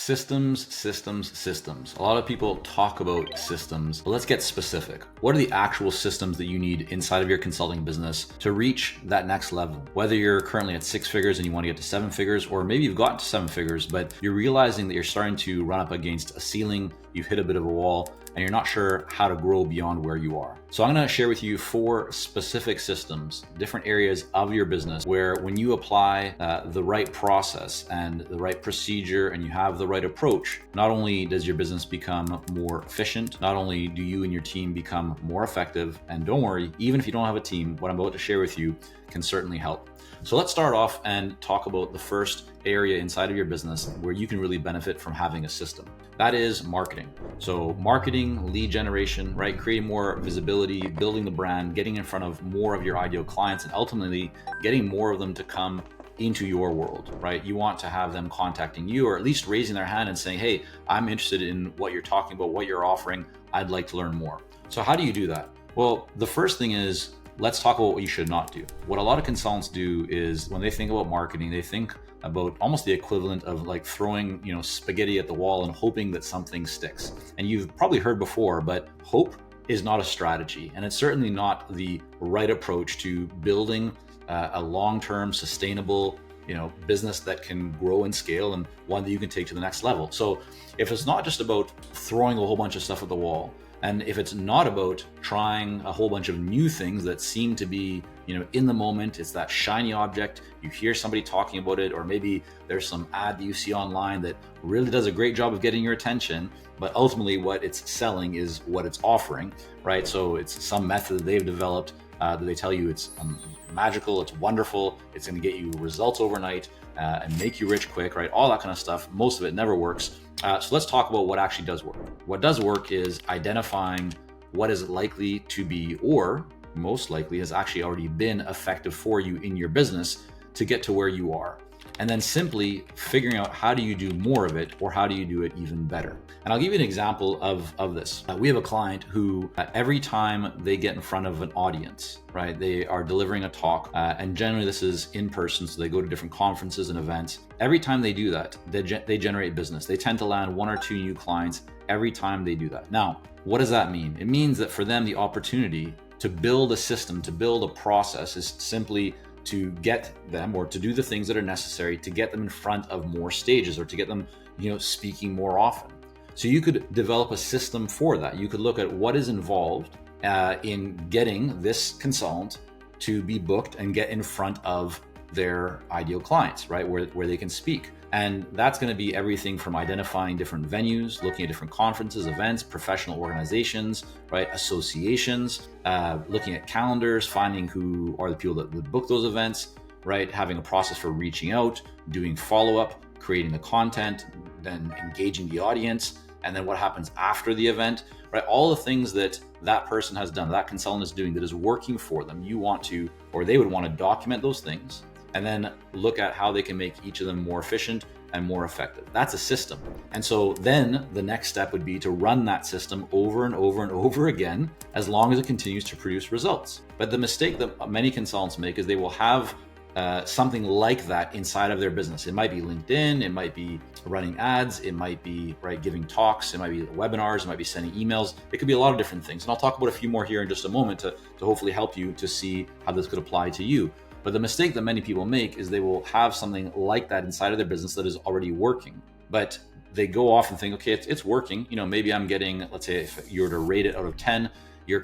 Systems. A lot of people talk about systems, but let's get specific. What are the actual systems that you need inside of your consulting business to reach that next level? Whether you're currently at 6 figures and you want to get to 7 figures, or maybe you've gotten to 7 figures, but you're realizing that you're starting to run up against a ceiling, you've hit a bit of a wall, and you're not sure how to grow beyond where you are. So I'm going to share with you 4 specific systems, different areas of your business where when you apply the right process and the right procedure and you have the right approach, not only does your business become more efficient, not only do you and your team become more effective, and don't worry, even if you don't have a team, what I'm about to share with you can certainly help. So let's start off and talk about the first area inside of your business where you can really benefit from having a system. That is marketing. So marketing, lead generation, right? Creating more visibility, building the brand, getting in front of more of your ideal clients, and ultimately getting more of them to come into your world, right? You want to have them contacting you, or at least raising their hand and saying, hey, I'm interested in what you're talking about, what you're offering. I'd like to learn more. So how do you do that? Well, the first thing is, let's talk about what you should not do. What a lot of consultants do is when they think about marketing, they think about almost the equivalent of like throwing, spaghetti at the wall and hoping that something sticks. And you've probably heard before, but hope is not a strategy. And it's certainly not the right approach to building a long-term sustainable, business that can grow and scale, and one that you can take to the next level. So if it's not just about throwing a whole bunch of stuff at the wall, and if it's not about trying a whole bunch of new things that seem to be, in the moment, it's that shiny object, you hear somebody talking about it, or maybe there's some ad that you see online that really does a great job of getting your attention, but ultimately what it's selling is what it's offering, right? So it's some method that they've developed that they tell you it's magical, it's wonderful, it's going to get you results overnight and make you rich quick, right? All that kind of stuff. Most of it never works. So let's talk about what actually does work. What does work is identifying what is likely to be, or most likely has actually already been effective for you in your business to get to where you are. And then simply figuring out how do you do more of it, or how do you do it even better. And I'll give you an example of this. We have a client who every time they get in front of an audience, right, they are delivering a talk, and generally this is in person, so they go to different conferences and events. Every time they do that, they generate business. They tend to land 1 or 2 new clients every time they do that. Now, what does that mean? It means that for them, the opportunity to build a system, to build a process is simply to get them, or to do the things that are necessary to get them in front of more stages, or to get them, speaking more often. So you could develop a system for that. You could look at what is involved in getting this consultant to be booked and get in front of their ideal clients, right? Where they can speak. And that's going to be everything from identifying different venues, looking at different conferences, events, professional organizations, right? Associations, looking at calendars, finding who are the people that would book those events, right? Having a process for reaching out, doing follow-up, creating the content, then engaging the audience, and then what happens after the event, right? All the things that person has done, that consultant is doing that is working for them. You want to, or they would want to document those things, and then look at how they can make each of them more efficient and more effective. That's a system. And so then the next step would be to run that system over and over and over again, as long as it continues to produce results. But the mistake that many consultants make is they will have something like that inside of their business. It might be LinkedIn, it might be running ads, it might be giving talks, it might be webinars, it might be sending emails. It could be a lot of different things. And I'll talk about a few more here in just a moment to hopefully help you to see how this could apply to you. But the mistake that many people make is they will have something like that inside of their business that is already working, but they go off and think, okay, it's working. Maybe I'm getting, let's say if you were to rate it out of 10, you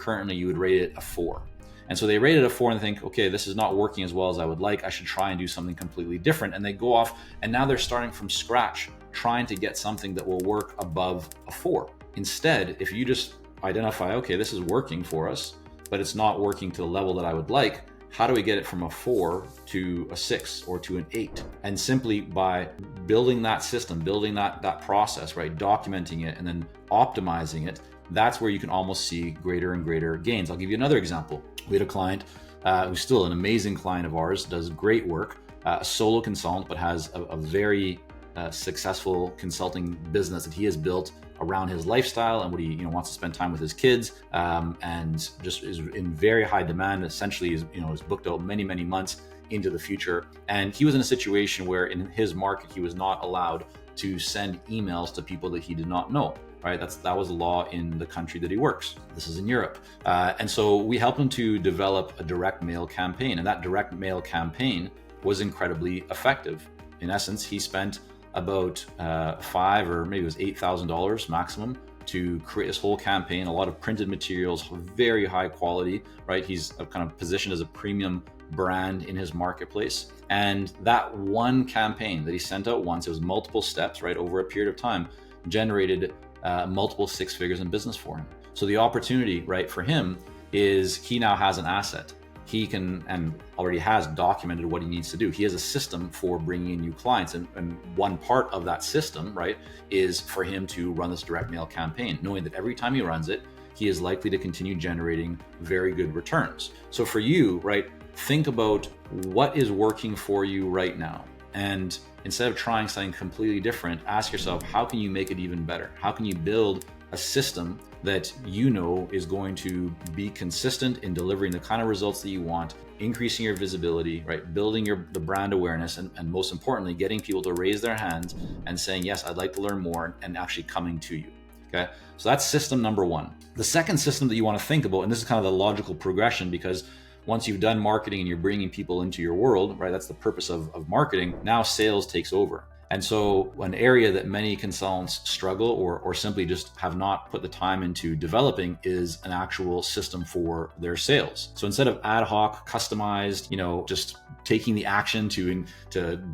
would rate it a 4. And so they rate it a 4 and think, okay, this is not working as well as I would like. I should try and do something completely different. And they go off, and now they're starting from scratch, trying to get something that will work above a 4. Instead, if you just identify, okay, this is working for us, but it's not working to the level that I would like, how do we get it from a 4 to a 6 or to an 8? And simply by building that system, building that process, right? Documenting it and then optimizing it, that's where you can almost see greater and greater gains. I'll give you another example. We had a client who's still an amazing client of ours, does great work, a solo consultant, but has a very successful consulting business that he has built around his lifestyle and what he wants to spend time with his kids, and just is in very high demand. Essentially, is booked out many months into the future. And he was in a situation where in his market he was not allowed to send emails to people that he did not know. Right, that was the law in the country that he works. This is in Europe, and so we helped him to develop a direct mail campaign, and that direct mail campaign was incredibly effective. In essence, he spent about $5,000 or maybe it was $8,000 maximum to create this whole campaign. A lot of printed materials, very high quality. Right, he's kind of positioned as a premium brand in his marketplace, and that one campaign that he sent out once, it was multiple steps, right, over a period of time, generated multiple six figures in business for him. So the opportunity, right, for him is he now has an asset. He can and already has documented what he needs to do. He has a system for bringing in new clients. And one part of that system, right, is for him to run this direct mail campaign, knowing that every time he runs it, he is likely to continue generating very good returns. So for you, right, think about what is working for you right now. And instead of trying something completely different, ask yourself, how can you make it even better? How can you build a system that you know is going to be consistent in delivering the kind of results that you want, increasing your visibility, right? Building the brand awareness, and most importantly, getting people to raise their hands and saying, yes, I'd like to learn more, and actually coming to you. Okay. So that's system number one. The second system that you want to think about, and this is kind of the logical progression, because once you've done marketing and you're bringing people into your world, right? That's the purpose of marketing. Now sales takes over. And so an area that many consultants struggle or simply just have not put the time into developing is an actual system for their sales. So instead of ad hoc, customized, just taking the action to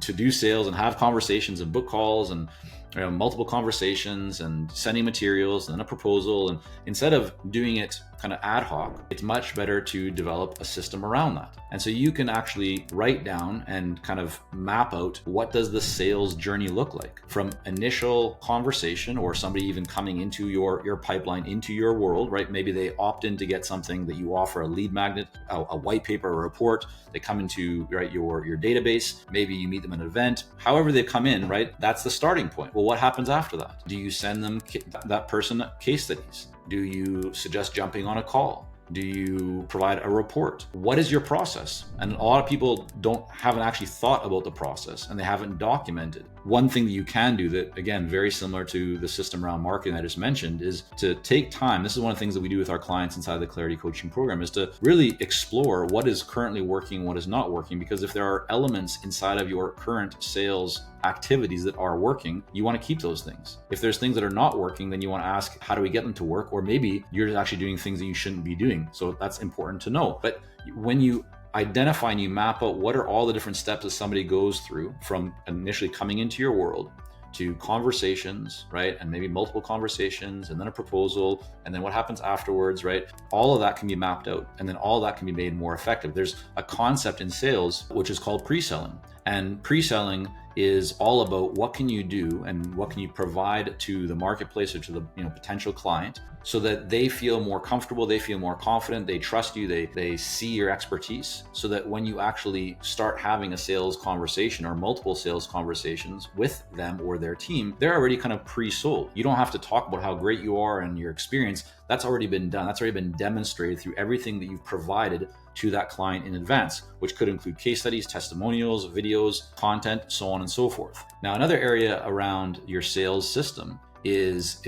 do sales and have conversations and book calls and multiple conversations and sending materials and then a proposal, and instead of doing it kind of ad hoc, it's much better to develop a system around that. And so you can actually write down and kind of map out, what does the sales journey look like from initial conversation or somebody even coming into your pipeline, into your world, right? Maybe they opt in to get something that you offer, a lead magnet, a white paper, a report. They come into, right, your database. Maybe you meet them at an event. However they come in, right? That's the starting point. Well, what happens after that? Do you send them that person case studies? Do you suggest jumping on a call? Do you provide a report? What is your process? And a lot of people haven't actually thought about the process, and they haven't documented. One thing that you can do that, again, very similar to the system around marketing I just mentioned, is to take time. This is one of the things that we do with our clients inside the Clarity Coaching Program, is to really explore what is currently working, what is not working. Because if there are elements inside of your current sales activities that are working, you want to keep those things. If there's things that are not working, then you want to ask, how do we get them to work? Or maybe you're actually doing things that you shouldn't be doing. So that's important to know. But when you identify and you map out what are all the different steps that somebody goes through from initially coming into your world to conversations, right? And maybe multiple conversations, and then a proposal, and then what happens afterwards, right? All of that can be mapped out, and then all of that can be made more effective. There's a concept in sales which is called pre-selling. And pre-selling is all about what can you do and what can you provide to the marketplace or to the potential client, so that they feel more comfortable, they feel more confident, they trust you, they see your expertise, so that when you actually start having a sales conversation or multiple sales conversations with them or their team, they're already kind of pre-sold. You don't have to talk about how great you are and your experience. That's already been done. That's already been demonstrated through everything that you've provided to that client in advance, which could include case studies, testimonials, videos, content, so on and so forth. Now, another area around your sales system is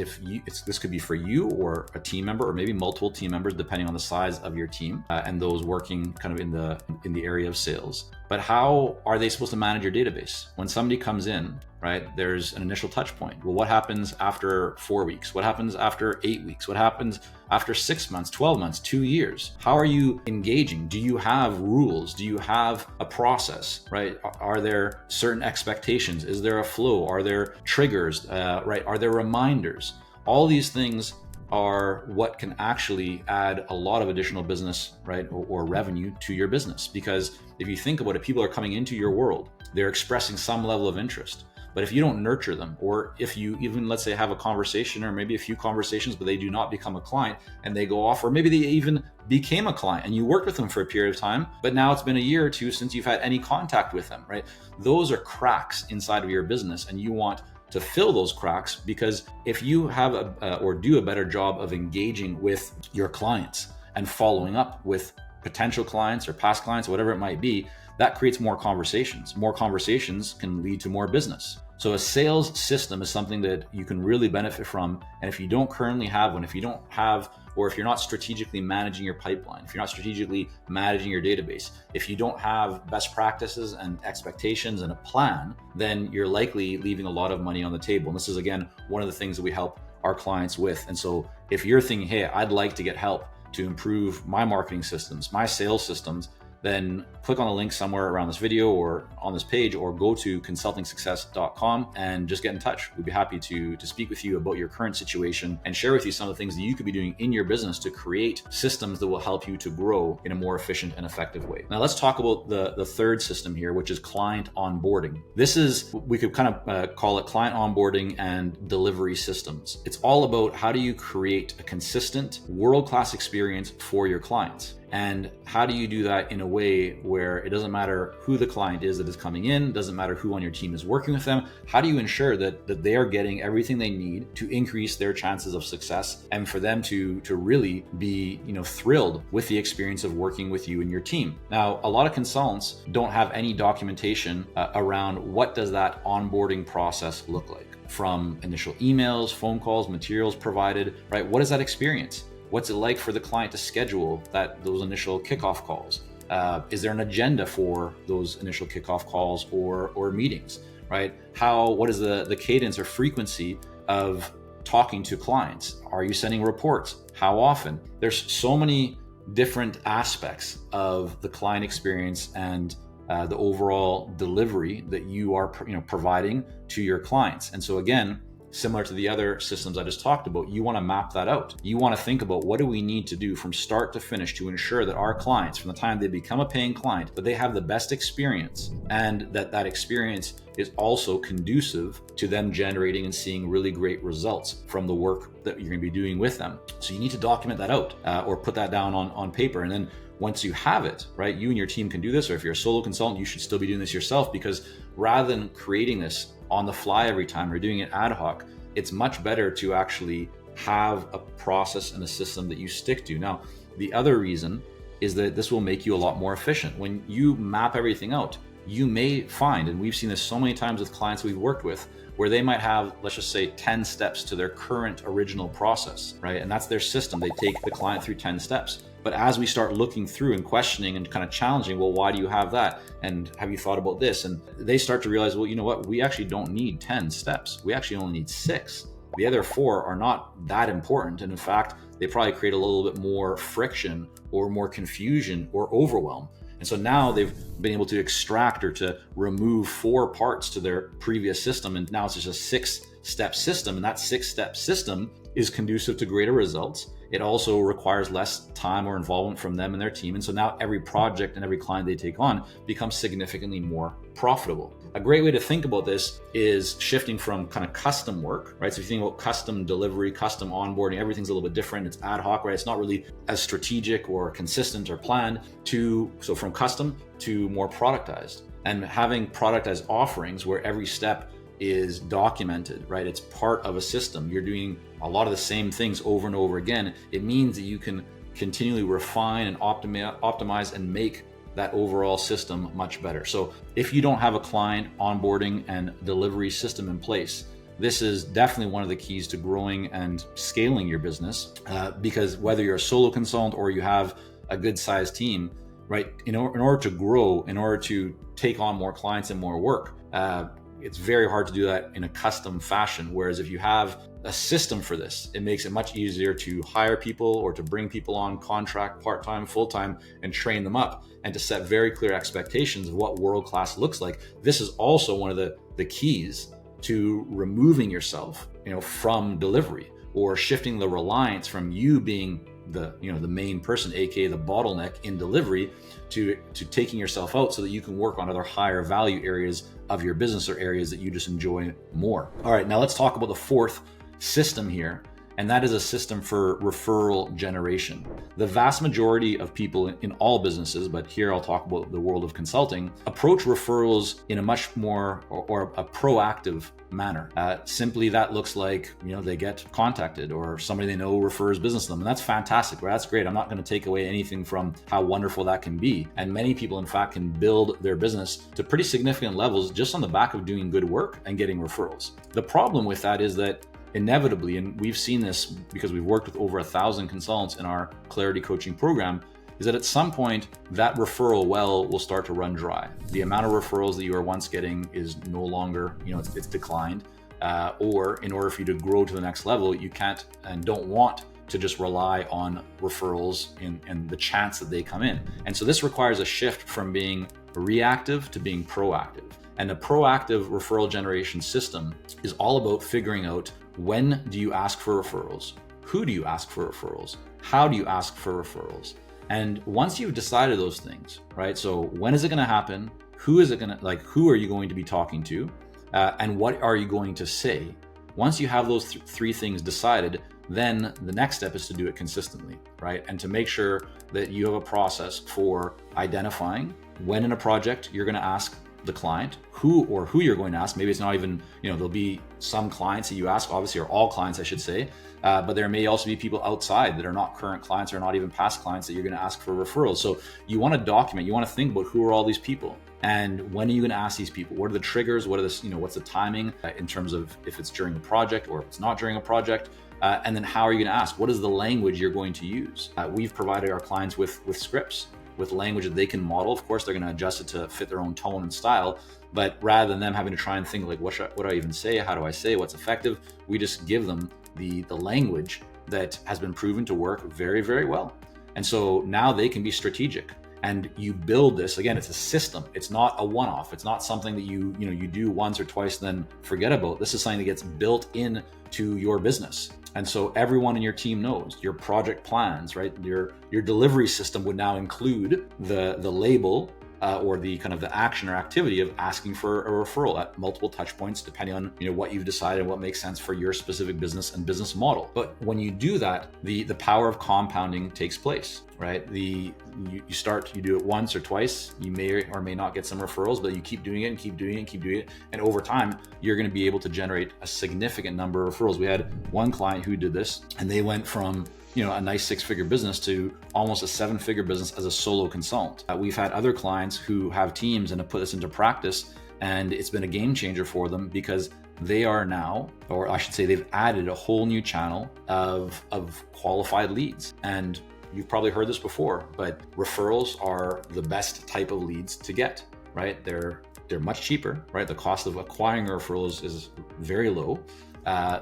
this could be for you or a team member, or maybe multiple team members, depending on the size of your team and those working kind of in the area of sales. But how are they supposed to manage your database? When somebody comes in, right, there's an initial touch point. Well, what happens after 4 weeks? What happens after 8 weeks? What happens after 6 months, 12 months, 2 years? How are you engaging? Do you have rules? Do you have a process, right? Are there certain expectations? Is there a flow? Are there triggers, right? Are there reminders? All these things are what can actually add a lot of additional business, right, or revenue to your business. Because if you think about it, people are coming into your world, they're expressing some level of interest. But if you don't nurture them, or if you even, let's say, have a conversation or maybe a few conversations, but they do not become a client and they go off, or maybe they even became a client and you worked with them for a period of time, but now it's been a year or two since you've had any contact with them, right? Those are cracks inside of your business, and you want to fill those cracks, because if you have or do a better job of engaging with your clients and following up with potential clients or past clients, whatever it might be, that creates more conversations. More conversations can lead to more business. So a sales system is something that you can really benefit from. And if you don't currently have one, if you don't have, or if you're not strategically managing your pipeline, if you're not strategically managing your database, if you don't have best practices and expectations and a plan, then you're likely leaving a lot of money on the table. And this is, again, one of the things that we help our clients with. And so if you're thinking, hey, I'd like to get help to improve my marketing systems, my sales systems, then click on the link somewhere around this video or on this page, or go to consultingsuccess.com and just get in touch. We'd be happy to speak with you about your current situation and share with you some of the things that you could be doing in your business to create systems that will help you to grow in a more efficient and effective way. Now let's talk about the third system here, which is client onboarding. This is, we could kind of call it client onboarding and delivery systems. It's all about how do you create a consistent world-class experience for your clients. And how do you do that in a way where it doesn't matter who the client is that is coming in, doesn't matter who on your team is working with them? How do you ensure that they are getting everything they need to increase their chances of success and for them to really be, thrilled with the experience of working with you and your team? Now, a lot of consultants don't have any documentation around what does that onboarding process look like, from initial emails, phone calls, materials provided, right? What is that experience? What's it like for the client to schedule those initial kickoff calls? Is there an agenda for those initial kickoff calls or meetings, right? What is the cadence or frequency of talking to clients? Are you sending reports? How often? There's so many different aspects of the client experience and the overall delivery that you are providing to your clients. And so again, similar to the other systems I just talked about, you want to map that out. You want to think about, what do we need to do from start to finish to ensure that our clients, from the time they become a paying client, that they have the best experience, and that experience is also conducive to them generating and seeing really great results from the work that you're going to be doing with them. So you need to document that out or put that down on paper. And then once you have it, right, you and your team can do this. Or if you're a solo consultant, you should still be doing this yourself, because rather than creating this on the fly every time or doing it ad hoc, it's much better to actually have a process and a system that you stick to. Now, the other reason is that this will make you a lot more efficient. When you map everything out, you may find, and we've seen this so many times with clients we've worked with, where they might have, let's just say, 10 steps to their current original process, right? And that's their system. They take the client through 10 steps. But as we start looking through and questioning and kind of challenging, well, why do you have that? And have you thought about this? And they start to realize, well, you know what? We actually don't need 10 steps. We actually only need 6. The other 4 are not that important. And in fact, they probably create a little bit more friction or more confusion or overwhelm. And so now they've been able to extract or to remove 4 parts to their previous system. And now it's just a 6-step system. And that 6-step system is conducive to greater results. It also requires less time or involvement from them and their team. And so now every project and every client they take on becomes significantly more profitable. A great way to think about this is shifting from kind of custom work, right? So if you think about custom delivery, custom onboarding, everything's a little bit different. It's ad hoc, right? It's not really as strategic or consistent or planned so from custom to more productized, and having productized offerings where every step is documented, right? It's part of a system. You're doing a lot of the same things over and over again. It means that you can continually refine and optimize and make that overall system much better. So if you don't have a client onboarding and delivery system in place, this is definitely one of the keys to growing and scaling your business, because whether you're a solo consultant or you have a good sized team, right? In order to grow, in order to take on more clients and more work, it's very hard to do that in a custom fashion. Whereas if you have a system for this, it makes it much easier to hire people or to bring people on contract, part-time, full-time, and train them up, and to set very clear expectations of what world-class looks like. This is also one of the keys to removing yourself, from delivery, or shifting the reliance from you being the main person, aka the bottleneck in delivery, to taking yourself out so that you can work on other higher value areas of your business or areas that you just enjoy more. All right, now let's talk about the fourth system here. and that is a system for referral generation. The vast majority of people in all businesses, but here I'll talk about the world of consulting, approach referrals in a much more or a proactive manner. Simply that looks like, they get contacted or somebody they know refers business to them. And that's fantastic, right? That's great. I'm not going to take away anything from how wonderful that can be. And many people, in fact, can build their business to pretty significant levels just on the back of doing good work and getting referrals. The problem with that is that inevitably, and we've seen this because we've worked with over 1,000 consultants in our Clarity coaching program, is that at some point that referral well will start to run dry. The amount of referrals that you were once getting is no longer, it's declined. Or in order for you to grow to the next level, you can't and don't want to just rely on referrals and the chance that they come in. And so this requires a shift from being reactive to being proactive. And the proactive referral generation system is all about figuring out, when do you ask for referrals? Who do you ask for referrals? How do you ask for referrals? And once you've decided those things, right? So when is it going to happen? Who is it going to, who are you going to be talking to? And what are you going to say? Once you have those three things decided, then the next step is to do it consistently, right? And to make sure that you have a process for identifying when in a project you're going to ask the client, who you're going to ask. Maybe it's not even, there'll be some clients that you ask, obviously, or all clients, I should say. But there may also be people outside that are not current clients or not even past clients that you're going to ask for referrals. So you want to document, you want to think about who are all these people and when are you going to ask these people? What are the triggers? What are what's the timing in terms of if it's during a project or if it's not during a project? And then how are you going to ask? What is the language you're going to use? We've provided our clients with scripts, with language that they can model. Of course, they're going to adjust it to fit their own tone and style. But rather than them having to try and think what do I even say? How do I say what's effective? We just give them the language that has been proven to work very, very well. And so now they can be strategic. And you build this, again, it's a system. It's not a one-off. It's not something that you do once or twice, then forget about. This is something that gets built in to your business. And so everyone in your team knows your project plans, right? Your delivery system would now include the label or the kind of the action or activity of asking for a referral at multiple touch points, depending on what you've decided, what makes sense for your specific business and business model. But when you do that, the power of compounding takes place, right? You do it once or twice, you may or may not get some referrals, but you keep doing it and keep doing it and keep doing it. And over time, you're going to be able to generate a significant number of referrals. We had one client who did this, and they went from a nice 6-figure business to almost a 7-figure business as a solo consultant. We've had other clients who have teams and have put this into practice, and it's been a game changer for them because they are now, or I should say they've added a whole new channel of qualified leads. And you've probably heard this before, but referrals are the best type of leads to get, right? They're much cheaper, right? The cost of acquiring referrals is very low.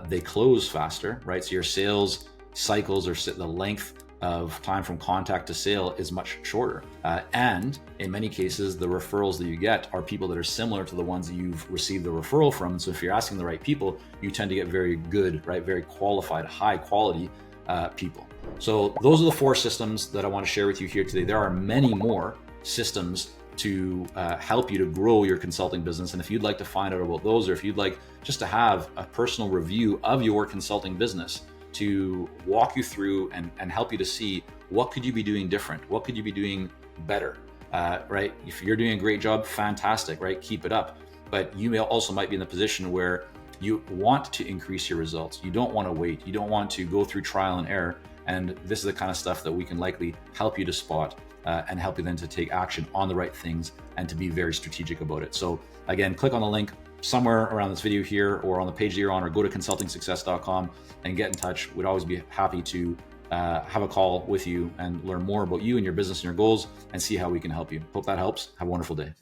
They close faster, right? So your sales cycles or the length of time from contact to sale is much shorter. And in many cases, the referrals that you get are people that are similar to the ones that you've received the referral from. So if you're asking the right people, you tend to get very good, right? Very qualified, high quality people. So those are the 4 systems that I want to share with you here today. There are many more systems to help you to grow your consulting business. And if you'd like to find out about those, or if you'd like just to have a personal review of your consulting business, to walk you through and help you to see what could you be doing different, what could you be doing better, right? If you're doing a great job, fantastic, right? Keep it up. But you also might be in the position where you want to increase your results. You don't want to wait. You don't want to go through trial and error. And this is the kind of stuff that we can likely help you to spot and help you then to take action on the right things and to be very strategic about it. So again, click on the link somewhere around this video here or on the page that you're on, or go to consultingsuccess.com and get in touch. We'd always be happy to have a call with you and learn more about you and your business and your goals and see how we can help you. Hope that helps. Have a wonderful day.